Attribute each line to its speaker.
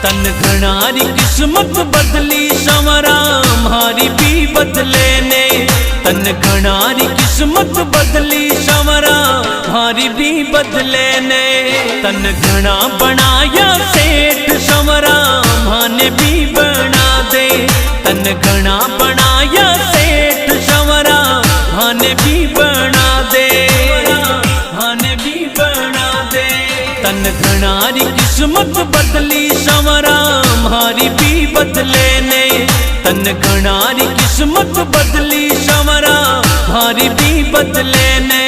Speaker 1: तन घनारी किस्मत बदली संवरा हमारी भी बदले ने। तन घनारी किस्मत बदली संवरा हमारी भी बदले ने। तन घना बनाया सेठ संवरा माने भी बना दे। तन घना बनाया सेठ संवरा माने भी बना दे, माने भी बना दे। तन घनारी किस्मत बदली संवरा हमारी भी बदले ने। तन घनारी किस्मत बदली संवरा हमारी भी बदले ने।